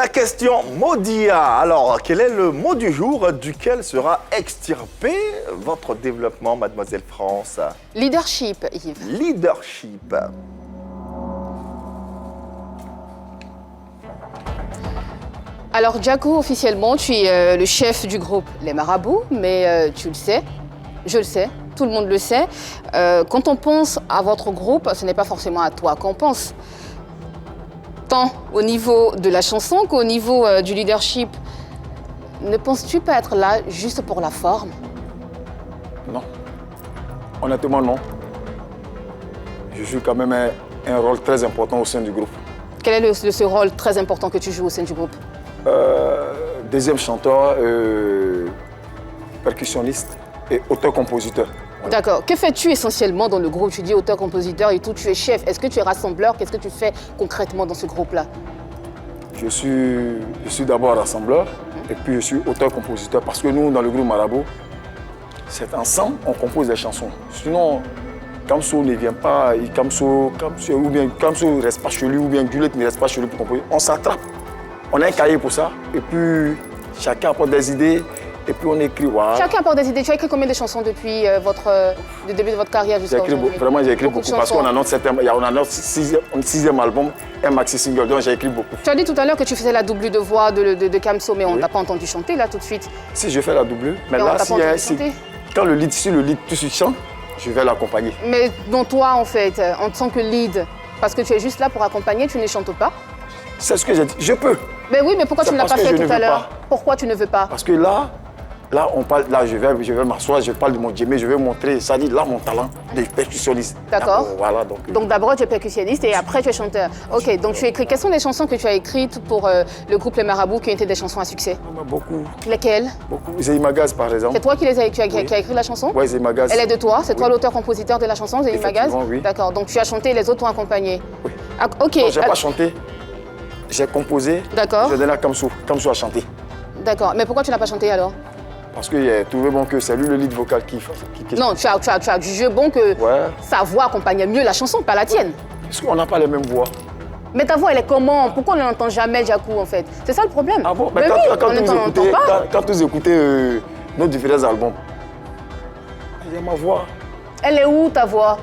La question Modia. Alors, quel est le mot du jour duquel sera extirpé votre développement, Mademoiselle France? Leadership, Yves. Leadership. Alors, Djako, officiellement, tu es le chef du groupe Les Marabouts, mais tu le sais, je le sais, tout le monde le sait. Quand on pense à votre groupe, ce n'est pas forcément à toi qu'on pense. Tant au niveau de la chanson qu'au niveau du leadership. Ne penses-tu pas être là juste pour la forme? Non. Honnêtement, non. Je joue quand même un rôle très important au sein du groupe. Quel est ce rôle très important que tu joues au sein du groupe? Deuxième chanteur, percussionniste et auteur-compositeur. Voilà. D'accord. Que fais-tu essentiellement dans le groupe? Tu dis auteur-compositeur et tout, tu es chef. Est-ce que tu es rassembleur? Qu'est-ce que tu fais concrètement dans ce groupe-là? Je suis d'abord rassembleur et puis je suis auteur-compositeur parce que nous, dans le groupe Marabout, c'est ensemble on compose des chansons. Sinon, Kamso ne vient pas, Kamso ne reste pas chez lui ou bien Gulette ne reste pas chez lui pour composer. On s'attrape. On a un cahier pour ça et puis chacun apporte des idées. Et puis on écrit, voilà. Chacun apporte des idées. Tu as écrit combien de chansons depuis le début de votre carrière jusqu'à aujourd'hui? Vraiment, j'ai écrit beaucoup parce qu'on a notre sixième album, un maxi single, donc j'ai écrit beaucoup. Tu as dit tout à l'heure que tu faisais la doublure de voix de Kamso, mais on ne t'a pas entendu chanter là tout de suite. Si je fais la doublure, mais là, quand le lead, tu chantes, je vais l'accompagner. Mais non, toi en fait, en tant que lead, parce que tu es juste là pour accompagner, tu ne chantes pas? C'est ce que j'ai dit, je peux. Mais oui, mais pourquoi tu ne l'as pas fait tout à l'heure? Pourquoi tu ne veux pas? Parce que là, on parle, là, je vais m'asseoir, je parle de mon djemé, je vais montrer, ça dit là mon talent de percussionniste. D'accord. Voilà, donc d'abord tu es percussionniste et après tu es chanteur. Ok, donc tu écris. Quelles sont les chansons que tu as écrites pour le groupe Les Marabouts qui ont été des chansons à succès? Beaucoup. Lesquelles? Beaucoup. Zeimagaz par exemple. C'est toi qui as écrit la chanson? Oui, Zeimagaz. Elle est de toi? C'est toi l'auteur-compositeur de la chanson, Zeimagaz? Oui. D'accord, donc tu as chanté et les autres t'ont accompagné? Oui. Ah, ok. Non, j'ai pas chanté, j'ai composé. D'accord. Je donne à Kamso. Kamso a chanté. D'accord, mais pourquoi tu n'as pas chanté alors? Parce que j'ai trouvé bon que c'est lui le lead vocal qui... Non, tu as jugé bon que sa voix accompagnait mieux la chanson, pas la tienne. Parce qu'on n'a pas les mêmes voix. Mais ta voix, elle est comment? Pourquoi on ne l'entend jamais, Djako, en fait? C'est ça le problème. Ah bon? Mais Quand vous écoutez nos différents albums, il y a ma voix. Elle est où, ta voix?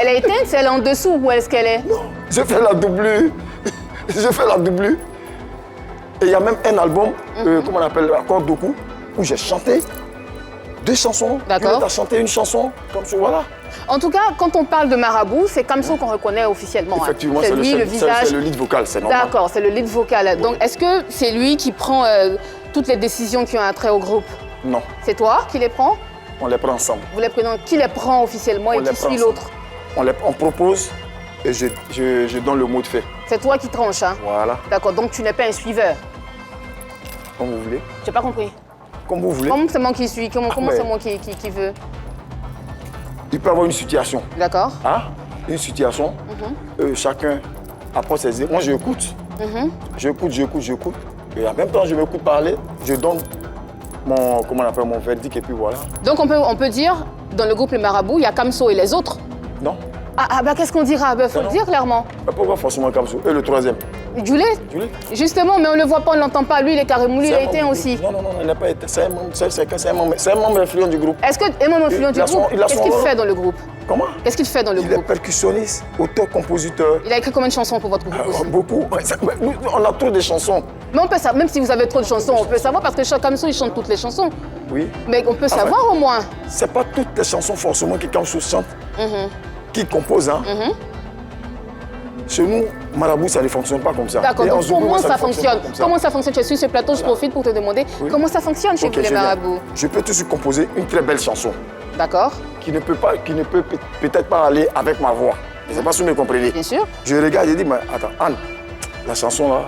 Elle est éteinte? Elle est en dessous? Où est-ce qu'elle est? Non, je fais la doublure. Je fais la doublure. Et il y a même un album, comment on appelle, Accord Doku, où j'ai chanté 2 chansons. D'accord. Tu as chanté une chanson, comme ça, voilà. En tout cas, quand on parle de Marabout, c'est Kamso qu'on reconnaît officiellement. Effectivement, c'est lui le visage. C'est le lead vocal, c'est normal. D'accord, c'est le lead vocal. Oui. Donc, est-ce que c'est lui qui prend toutes les décisions qui ont un trait au groupe? Non. C'est toi qui les prends? On les prend ensemble. Vous les prenez, qui les prend officiellement et qui suit l'autre? On propose et je donne le mot de fait. C'est toi qui tranches, hein? Voilà. D'accord, donc tu n'es pas un suiveur? Comme vous voulez. Je n'ai pas compris. Comme vous voulez. Comment c'est moi qui suis? Comment c'est moi qui veux? Il peut y avoir une situation. D'accord. Hein? Une situation. Chacun apporte ses idées. Moi, j'écoute. J'écoute. Et en même temps, je m'écoute parler. Je donne mon verdict et puis voilà. Donc, on peut dire, dans le groupe Les Marabouts, il y a Kamso et les autres? Non. Bah qu'est-ce qu'on dira? Il faut le dire clairement. Pourquoi forcément Kamso? Et le troisième? Jules? Justement, mais on ne le voit pas, on ne l'entend pas. Lui, il est carrément, lui, il est éteint aussi. Non, il n'a pas été. C'est un membre influent du groupe. Est-ce que un membre influent du groupe? Qu'est-ce qu'il fait dans le groupe? Comment? Qu'est-ce qu'il fait dans le groupe? Il est percussionniste, auteur-compositeur. Il a écrit combien de chansons pour votre groupe aussi? Beaucoup. On a trop de chansons. Mais on peut savoir, même si vous avez trop de chansons, on peut savoir parce que Kamso, il chante toutes les chansons. Oui. Mais on peut savoir au moins. C'est pas toutes les chansons forcément que Kamso chante, qui compose, hein. Chez nous, Marabout, ça ne fonctionne pas comme ça. D'accord, donc comment ça fonctionne? Comment ça fonctionne? Tu es sur ce plateau, je profite pour te demander comment ça fonctionne chez vous, les Marabouts? Je peux tout de suite composer une très belle chanson. D'accord. Qui ne peut peut-être pas aller avec ma voix. Je ne sais pas si vous me comprenez. Bien sûr. Je regarde et dis, mais attends, Anne, la chanson là,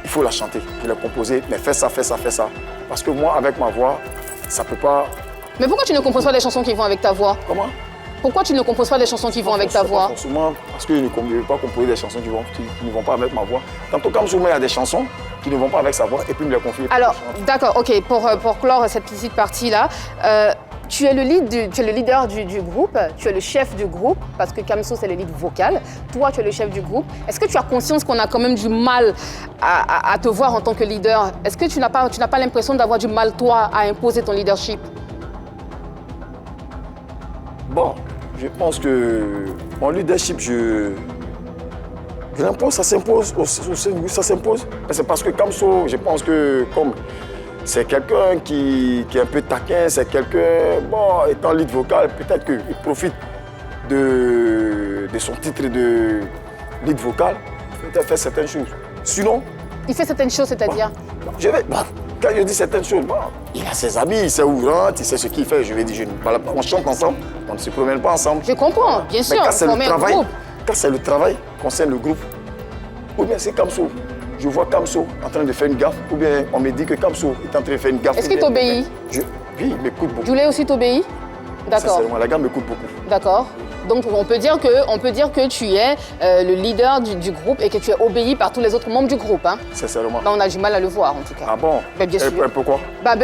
il faut la chanter. Je l'ai composée, mais fais ça. Parce que moi, avec ma voix, ça ne peut pas... Mais pourquoi tu ne composes pas des chansons qui vont avec ta voix? Comment? Pourquoi tu ne composes pas des chansons qui vont avec ta voix? Forcément, parce que je ne veux pas composer des chansons qui ne vont pas avec ma voix. Tantôt, comme souvent, il y a des chansons qui ne vont pas avec sa voix et puis me les confier. Alors, d'accord, ok, pour clore cette petite partie-là, tu es le leader du groupe, tu es le chef du groupe, parce que Kamso, c'est le lead vocal. Toi, tu es le chef du groupe. Est-ce que tu as conscience qu'on a quand même du mal à te voir en tant que leader? Est-ce que tu n'as pas l'impression d'avoir du mal, toi, à imposer ton leadership? Bon, je pense que mon leadership, je l'impose, ça s'impose, ça s'impose. C'est parce que Kamso, je pense que comme c'est quelqu'un qui est un peu taquin, c'est quelqu'un, bon, étant lead vocal, peut-être qu'il profite de son titre de lead vocal, peut-être faire certaines choses. Sinon... Il fait certaines choses, c'est-à-dire? Quand je dis certaines choses, il a ses amis, il sait où il rentre, il sait ce qu'il fait. Je vais dire, on chante ensemble, on ne se promène pas ensemble. Je comprends, bien sûr, quand c'est former un groupe. Quand c'est le travail concerne le groupe, ou bien c'est Kamso. Je vois Kamso en train de faire une gaffe, ou bien on me dit que Kamso est en train de faire une gaffe. Est-ce qu'il t'obéit? Oui, il m'écoute beaucoup. Julie aussi t'obéit? D'accord. La gamme m'écoute beaucoup. D'accord. Donc on peut dire que tu es le leader du groupe et que tu es obéi par tous les autres membres du groupe. Hein? Sincèrement. On a du mal à le voir en tout cas. Ah bon? Ben, bien sûr. Et pourquoi?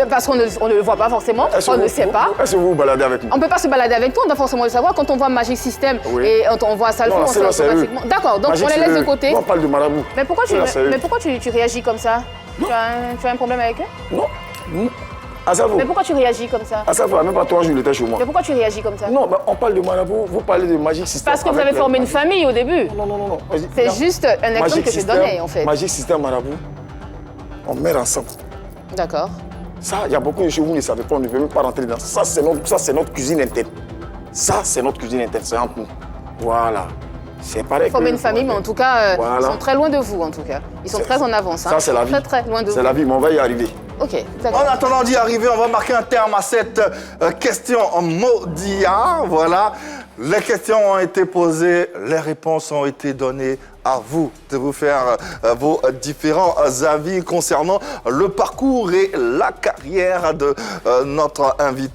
Parce qu'on ne le voit pas forcément, on ne sait pas. Est-ce que vous vous baladez avec nous? On ne peut pas se balader avec toi, on doit forcément le savoir. Quand on voit Magic System et on voit Salfo, on sait automatiquement. D'accord, donc on les laisse de côté. On parle de marabout. Mais pourquoi tu réagis comme ça? Tu as un problème avec eux? Non. Asafo. Mais pourquoi tu réagis comme ça? Asafo, même pas 3 jours, il était chez moi. Mais pourquoi tu réagis comme ça? Non, on parle de marabout, vous parlez de Magic System. Parce que vous avez formé une famille au début. Non. C'est juste un exemple que je donnais en fait. Magic System, marabout, on met ensemble. D'accord. Ça, il y a beaucoup de choses que vous ne savez pas, on ne peut même pas rentrer dedans. Ça, c'est notre cuisine interne. Ça, c'est notre cuisine interne, c'est entre nous. Voilà. C'est pareil. Former une famille, mais en tout cas, voilà. Ils sont très loin de vous en tout cas. Ils sont très en avance. Ça, c'est la vie. Très loin de vous. C'est la vie, mais on va y arriver. Ok, d'accord. En attendant d'y arriver, on va marquer un terme à cette question en Modia. Voilà. Les questions ont été posées, les réponses ont été données. À vous de vous faire vos différents avis concernant le parcours et la carrière de notre invité.